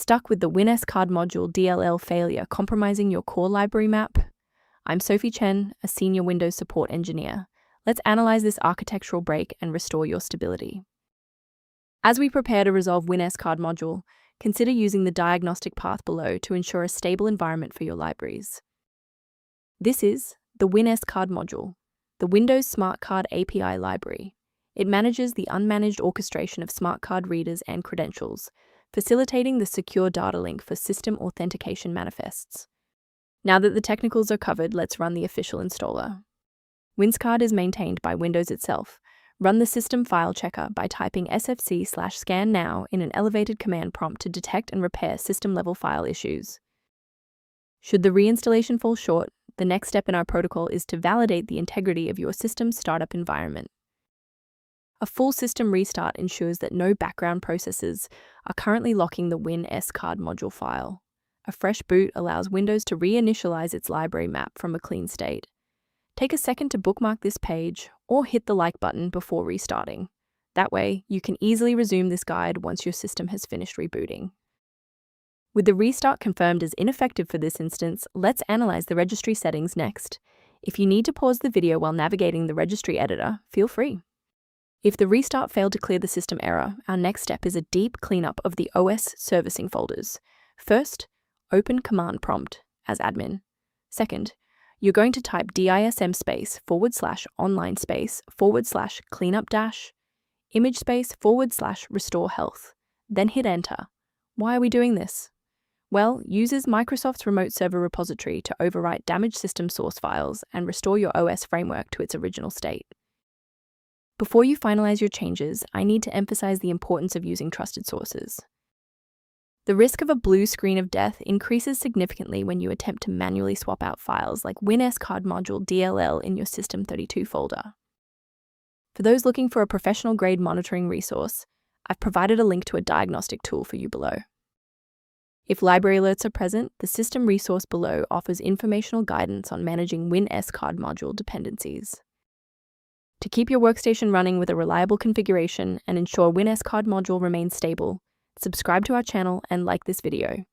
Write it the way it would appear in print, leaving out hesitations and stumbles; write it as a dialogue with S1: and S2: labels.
S1: Stuck with the Winscard.dll DLL failure compromising your core library map? I'm Sophie Chen, a senior Windows support engineer. Let's analyze this architectural break and restore your stability. As we prepare to resolve Winscard module, consider using the diagnostic path below to ensure a stable environment for your libraries. This is the Winscard module, the Windows Smart Card API library. It manages the unmanaged orchestration of smart card readers and credentials, facilitating the secure data link for system authentication manifests. Now that the technicals are covered, let's run the official installer. Winscard is maintained by Windows itself. Run the system file checker by typing sfc/scan now in an elevated command prompt to detect and repair system-level file issues. Should the reinstallation fall short, the next step in our protocol is to validate the integrity of your system's startup environment. A full system restart ensures that no background processes are currently locking the Winscard module file. A fresh boot allows Windows to reinitialize its library map from a clean state. Take a second to bookmark this page or hit the like button before restarting. That way, you can easily resume this guide once your system has finished rebooting. With the restart confirmed as ineffective for this instance, let's analyze the registry settings next. If you need to pause the video while navigating the registry editor, feel free. If the restart failed to clear the system error, our next step is a deep cleanup of the OS servicing folders. First, open command prompt as admin. Second, you're going to type DISM /cleanup-image//restore health. Then hit enter. Why are we doing this? Well, uses Microsoft's remote server repository to overwrite damaged system source files and restore your OS framework to its original state. Before you finalize your changes, I need to emphasize the importance of using trusted sources. The risk of a blue screen of death increases significantly when you attempt to manually swap out files like Winscard.dll in your System32 folder. For those looking for a professional-grade monitoring resource, I've provided a link to a diagnostic tool for you below. If library alerts are present, the system resource below offers informational guidance on managing Winscard module dependencies. To keep your workstation running with a reliable configuration and ensure Winscard module remains stable, subscribe to our channel and like this video.